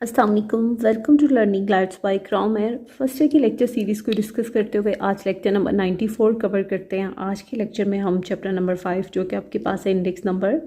अस्सलाम वालेकुम, welcome to learning lights by क्राउमेर। फर्स्ट ईयर की लेक्चर सीरीज़ को डिस्कस करते हुए आज लेक्चर नंबर 94 कवर करते हैं। आज के लेक्चर में हम चैप्टर नंबर 5 जो कि आपके पास है इंडेक्स नंबर,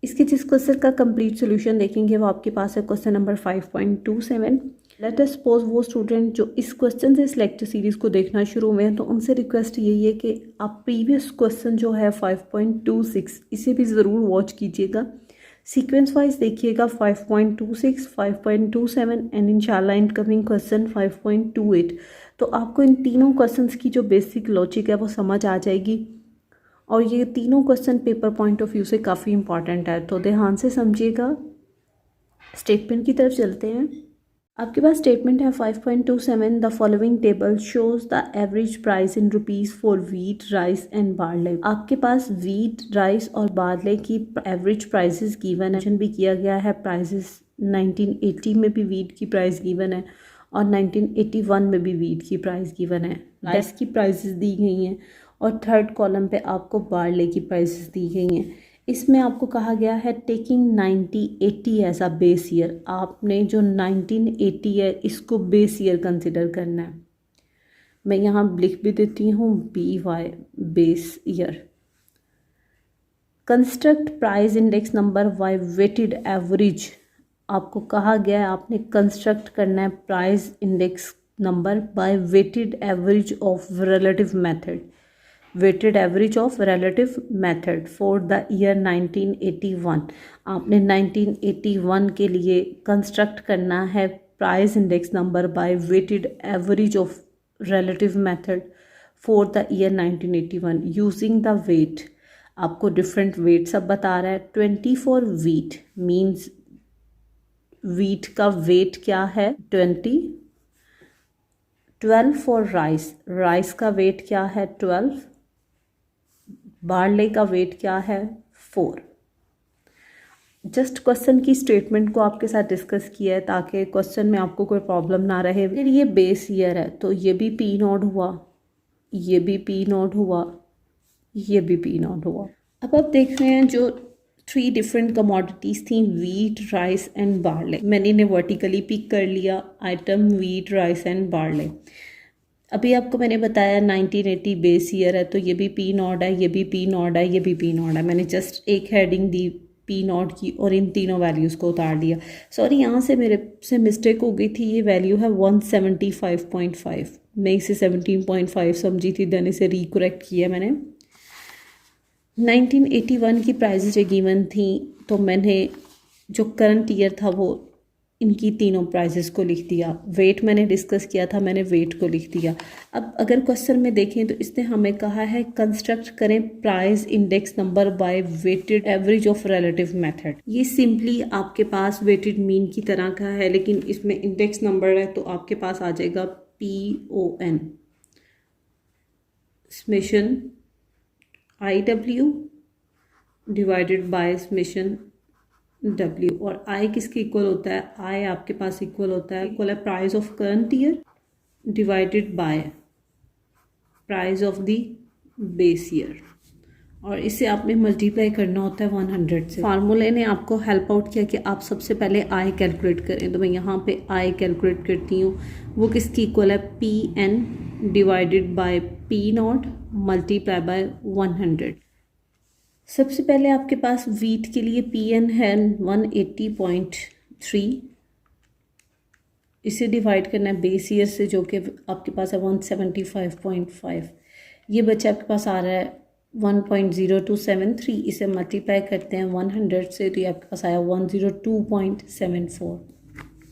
इसके जिस क्वेश्चन का कंप्लीट सोल्यूशन देखेंगे वो आपके पास है question number 5.27। Let us suppose वो स्टूडेंट जो इस क्वेश्चन से इस लेक्चर सीरीज़ को देखना शुरू हुए हैं तो उनसे रिक्वेस्ट यही है कि आप प्रीवियस क्वेश्चन जो है 5.26 इसे भी ज़रूर वॉच कीजिएगा, सीक्वेंस वाइज देखिएगा 5.26, 5.27 एंड इंशाल्लाह इनकमिंग क्वेश्चन 5.28। तो आपको इन तीनों क्वेश्चंस की जो बेसिक लॉजिक है वो समझ आ जाएगी और ये तीनों question paper point of view से काफ़ी इंपॉर्टेंट है, तो ध्यान से समझिएगा। स्टेटमेंट की तरफ चलते हैं। आपके पास स्टेटमेंट है 5.27, the following table shows the average price in rupees for wheat, rice and barley. आपके पास वीट, राइस और बार्ले की एवरेज प्राइसेस गिवन है, भी किया गया है। प्राइसेस 1980 में भी वीट की प्राइस गिवन है और 1981 में भी वीट की प्राइस गिवन है। राइस की प्राइसेस दी गई हैं और थर्ड कॉलम पे आपको बार्ले की प्राइसेस दी गई हैं। इसमें आपको कहा गया है taking 1980 as a base year. आपने जो 1980 है इसको बेस ईयर कंसिडर करना है। मैं यहाँ लिख भी देती हूँ BY, base year. Construct price index number by weighted average. आपको कहा गया है आपने कंस्ट्रक्ट करना है price index number by weighted average of relative method. Weighted average of relative method for the year 1981। आपने 1981 के लिए कंस्ट्रक्ट करना है price index number by weighted average of relative method for the year 1981 using the weight. आपको different weight सब बता रहा है। 20 फॉर वीट मीन्स वीट का वेट क्या है 20। 12 फॉर राइस, राइस का वेट क्या है 12। बार्ले का वेट क्या है 4। जस्ट क्वेश्चन की स्टेटमेंट को आपके साथ डिस्कस किया है ताकि क्वेश्चन में आपको कोई प्रॉब्लम ना रहे। फिर ये बेस ईयर है तो ये भी P नॉट हुआ, ये भी P नॉट हुआ, ये भी P नॉट हुआ। अब आप देख रहे हैं जो 3 डिफरेंट कमोडिटीज़ थी, वीट, राइस एंड बार्ले। मैंने इन्हें वर्टिकली पिक कर लिया, item wheat, rice and barley. अभी आपको मैंने बताया 1980 बेस ईयर है तो ये भी P नॉट है, ये भी P नॉट है, ये भी P नॉट है। मैंने जस्ट एक हेडिंग दी P नॉट की और इन तीनों वैल्यूज़ को उतार दिया। सॉरी, यहाँ से मेरे से मिस्टेक हो गई थी। ये वैल्यू है 175.5, मैं इसे 17.5 समझी थी, देन इसे रिकरेक्ट किया मैंने। 1981 की प्राइसेस जो गिवन थी तो मैंने जो करंट ईयर था वो इनकी तीनों प्राइसेस को लिख दिया। वेट मैंने डिस्कस किया था, मैंने वेट को लिख दिया। अब अगर क्वेश्चन में देखें तो इसने हमें कहा है कंस्ट्रक्ट करें price index number by weighted average of relative method. ये सिंपली आपके पास वेटेड मीन की तरह का है लेकिन इसमें इंडेक्स नंबर है तो आपके पास आ जाएगा PON summation IW divided by summation W। और I किसके इक्वल होता है? I आपके पास इक्वल होता है, इक्वल है price of current year divided by price of the base year और इसे आपने मल्टीप्लाई करना होता है 100 से। फार्मूले ने आपको हेल्प आउट किया कि आप सबसे पहले I कैलकुलेट करें, तो मैं यहाँ पे I कैलकुलेट करती हूँ। वो किसकी इक्वल है? PN divided by P not multiply by 100। सबसे पहले आपके पास वीट के लिए PN है 180.3, इसे डिवाइड करना है बेस ईयर से जो कि आपके पास है 175.5। ये बच्चा आपके पास आ रहा है 1.0273, इसे मल्टीप्लाई करते हैं 100 से तो ये आपके पास आया 102.74।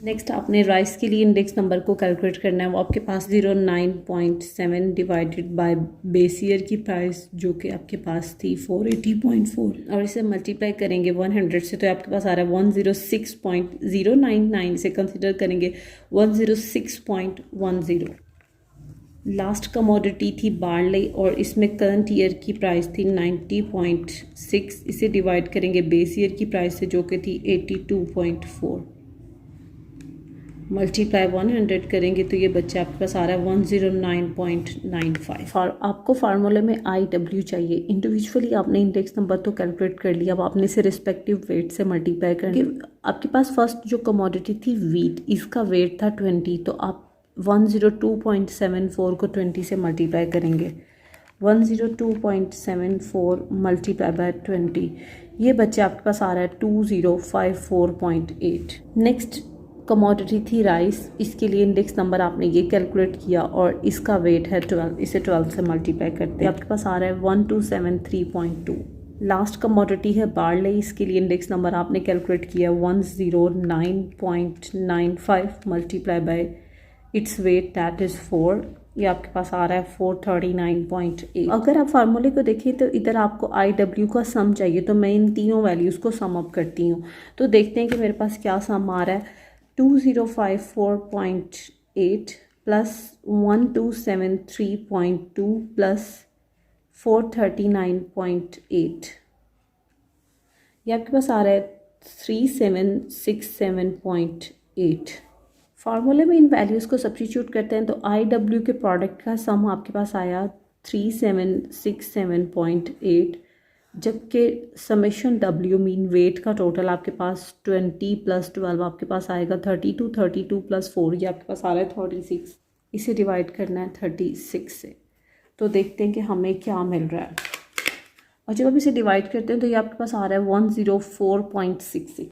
नेक्स्ट आपने राइस के लिए इंडेक्स नंबर को कैलकुलेट करना है। वो आपके पास 09.7 डिवाइडेड बाय बेस ईयर की प्राइस जो कि आपके पास थी 480.4 और इसे मल्टीप्लाई करेंगे 100 से तो आपके पास आ रहा है 106.099। इसे कंसिडर करेंगे 106.10। लास्ट कमोडिटी थी बार्ले और इसमें करंट ईयर की प्राइस थी 90.6। इसे डिवाइड करेंगे बेस ईयर की प्राइस से जो कि थी 82.4। मल्टीप्लाई 100 करेंगे तो ये बच्चा आपके पास आ रहा है 109.95। और आपको फार्मूले में IW चाहिए। इंडिविजुअली आपने इंडेक्स नंबर तो कैलकुलेट कर लिया, अब आपने इसे रिस्पेक्टिव वेट से मल्टीप्लाई कर। आपके पास फर्स्ट जो कमोडिटी थी वीट, इसका वेट था 20, तो आप 102.74 को 20 से मल्टीप्लाई करेंगे। 102.74 मल्टीप्लाई बाय 20, ये बच्चे आपके पास आ रहा है 2054.8। नेक्स्ट कमोडिटी थी राइस, इसके लिए इंडेक्स नंबर आपने ये कैलकुलेट किया और इसका वेट है 12, इसे 12 से मल्टीप्लाई करते हैं आपके पास आ रहा है 1273.2। लास्ट कमोडिटी है बार्ले, इसके लिए इंडेक्स नंबर आपने कैलकुलेट किया 109.95 multiply by its weight that is 4, ये आपके पास आ रहा है 439.8। अगर आप फार्मूले को देखें तो इधर आपको IW का सम चाहिए, तो मैं इन तीनों वैल्यूज़ को सम अप करती हूँ। तो देखते हैं कि मेरे पास क्या सम आ रहा है। 2054.8 प्लस 1273.2 प्लस 439.8, ये आपके पास आ रहा है 3767.8। फार्मूले में इन वैल्यूज़ को सब्स्टिट्यूट करते हैं तो IW के प्रोडक्ट का सम आपके पास आया 3767.8, जबकि समेशन W मीन वेट का टोटल आपके पास 20 प्लस 12 आपके पास आएगा 32, 32 प्लस 4 ये आपके पास आ रहा है 36। इसे डिवाइड करना है 36 से, तो देखते हैं कि हमें क्या मिल रहा है। और जब आप इसे डिवाइड करते हैं तो ये आपके पास आ रहा है 104.66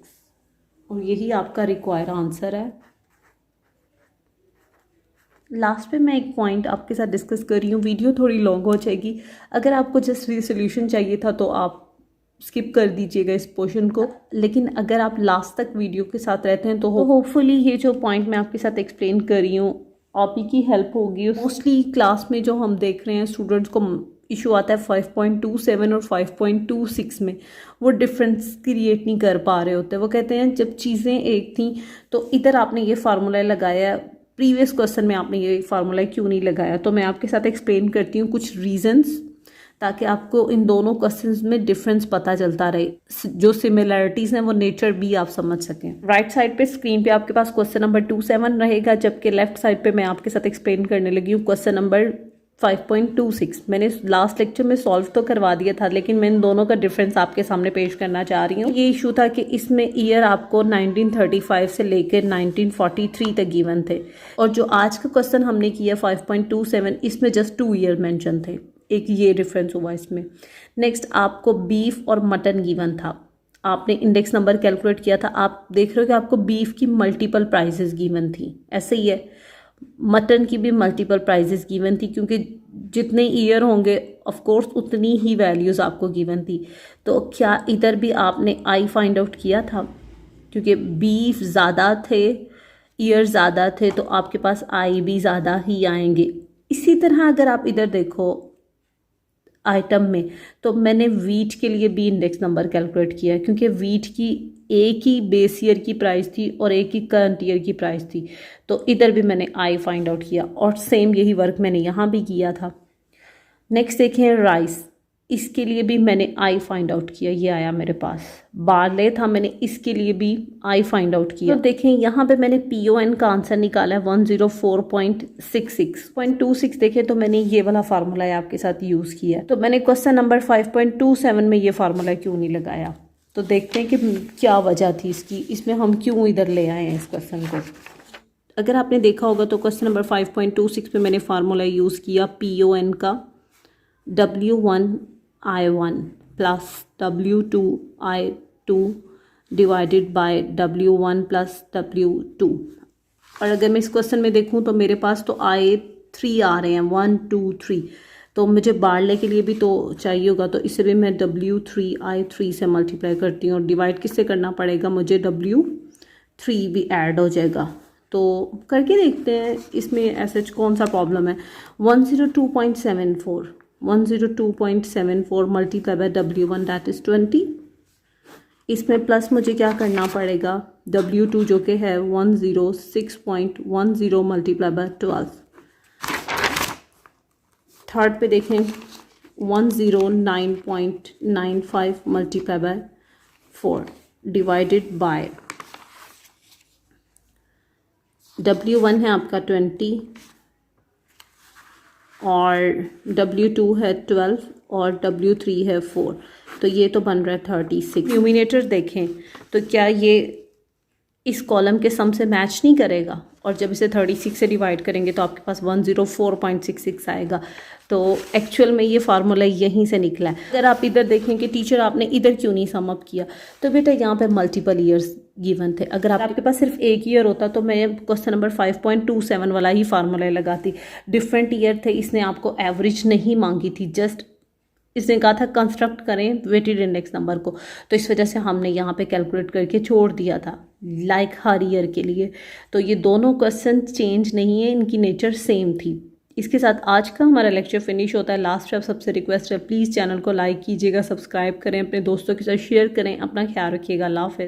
और यही आपका रिक्वायर आंसर है। लास्ट पे मैं एक पॉइंट आपके साथ डिस्कस कर रही हूँ, वीडियो थोड़ी लॉन्ग हो जाएगी। अगर आपको जस्ट सोल्यूशन चाहिए था तो आप स्किप कर दीजिएगा इस पोर्शन को, लेकिन अगर आप लास्ट तक वीडियो के साथ रहते हैं तो होपफुली ये जो पॉइंट मैं आपके साथ एक्सप्लेन कर रही हूँ आप ही की हेल्प होगी। मोस्टली क्लास में जो हम देख रहे हैं स्टूडेंट्स को इशू आता है 5.27 और 5.26 में, वो डिफरेंस क्रिएट नहीं कर पा रहे होते। वो कहते हैं जब चीज़ें एक थी तो इधर आपने ये फार्मूला लगाया, प्रीवियस क्वेश्चन में आपने ये फार्मूला क्यों नहीं लगाया। तो मैं आपके साथ एक्सप्लेन करती हूँ कुछ रीजंस, ताकि आपको इन दोनों क्वेश्चंस में डिफरेंस पता चलता रहे, जो सिमिलैरिटीज़ हैं वो नेचर भी आप समझ सकें। राइट साइड पे स्क्रीन पे आपके पास क्वेश्चन नंबर 27 रहेगा, जबकि लेफ्ट साइड पे मैं आपके साथ एक्सप्लेन करने लगी हूँ क्वेश्चन नंबर 5.26। मैंने लास्ट लेक्चर में सॉल्व तो करवा दिया था, लेकिन मैं इन दोनों का डिफरेंस आपके सामने पेश करना चाह रही हूँ। ये इशू था कि इसमें ईयर आपको 1935 से लेकर 1943 तक गिवन थे, और जो आज का क्वेश्चन हमने किया 5.27 इसमें जस्ट 2 ईयर मेंशन थे। एक ये डिफरेंस हुआ इसमें। नेक्स्ट आपको बीफ और मटन गिवन था, आपने इंडेक्स नंबर कैलकुलेट किया था। आप देख रहे हो कि आपको बीफ की मल्टीपल प्राइजेस गिवन थी, ऐसे ही है मटन की भी मल्टीपल प्राइजेस गिवन थी, क्योंकि जितने ईयर होंगे ऑफ कोर्स उतनी ही वैल्यूज़ आपको गिवन थी। तो क्या इधर भी आपने आई फाइंड आउट किया था, क्योंकि बीफ ज़्यादा थे, ईयर ज़्यादा थे, तो आपके पास आई भी ज़्यादा ही आएंगे। इसी तरह अगर आप इधर देखो आइटम में, तो मैंने वीट के लिए भी इंडेक्स नंबर कैलकुलेट किया, क्योंकि वीट की एक ही बेस ईयर की प्राइस थी और एक ही करंट ईयर की प्राइस थी, तो इधर भी मैंने आई फाइंड आउट किया, और सेम यही वर्क मैंने यहाँ भी किया था। नेक्स्ट देखें राइस, इसके लिए भी मैंने आई फाइंड आउट किया, ये आया मेरे पास। बार्ले था, मैंने इसके लिए भी आई फाइंड आउट किया। तो देखें यहाँ पे मैंने PON का आंसर निकाला है 104.66.26 देखें, तो मैंने ये वाला फार्मूला आपके साथ यूज़ किया है। तो मैंने क्वेश्चन नंबर 5.27 में ये फार्मूला क्यों नहीं लगाया, तो देखते हैं कि क्या वजह थी इसकी, इसमें हम क्यों इधर ले आए हैं इस क्वेश्चन को। अगर आपने देखा होगा तो क्वेश्चन नंबर 5.26 में मैंने फार्मूला यूज़ किया PON का W1I1 plus W2I2 divided by W1 plus W2। और अगर मैं इस क्वेश्चन में देखूं तो मेरे पास तो I3 आ रहे हैं 1 2 3, तो मुझे बार्ले के लिए भी तो चाहिए होगा, तो इसे भी मैं W3I3 से मल्टीप्लाई करती हूँ, और डिवाइड किससे करना पड़ेगा, मुझे W3 भी ऐड हो जाएगा। तो करके देखते हैं इसमें ऐसा कौन सा प्रॉब्लम है। 102.74 multiply by W1 that is 20। इसमें प्लस मुझे क्या करना पड़ेगा, W2 जो कि है 106.10 मल्टीप्लाई बाय 12। थर्ड पे देखें 109.95 multiply by 4 divided by W1 है आपका 20 और W2 है 12 और W3 है 4, तो ये तो बन रहा है 36। न्यूमिनेटर देखें तो क्या ये इस कॉलम के सम से मैच नहीं करेगा, और जब इसे 36 से डिवाइड करेंगे तो आपके पास 104.66 आएगा। तो एक्चुअल में ये फार्मूला यहीं से निकला है। अगर आप इधर देखें कि टीचर आपने इधर क्यों नहीं सम अप किया, तो बेटा यहाँ पे मल्टीपल ईयर्स गिवन थे। अगर आपके पास सिर्फ एक ईयर होता तो मैं क्वेश्चन नंबर 5.27 वाला ही फार्मूला लगाती। डिफरेंट ईयर थे, इसने आपको एवरेज नहीं मांगी थी, जस्ट इसने कहा था कंस्ट्रक्ट करें वेटेड इंडेक्स नंबर को, तो इस वजह से हमने यहाँ पे कैलकुलेट करके छोड़ दिया था लाइक हर ईयर के लिए। तो ये दोनों क्वेश्चन चेंज नहीं है, इनकी नेचर सेम थी। इसके साथ आज का हमारा लेक्चर फिनिश होता है। लास्ट में सबसे रिक्वेस्ट है, प्लीज़ चैनल को लाइक कीजिएगा, सब्सक्राइब करें, अपने दोस्तों के साथ शेयर करें, अपना ख्याल रखिएगा। अल्लाह हाफ़िज़।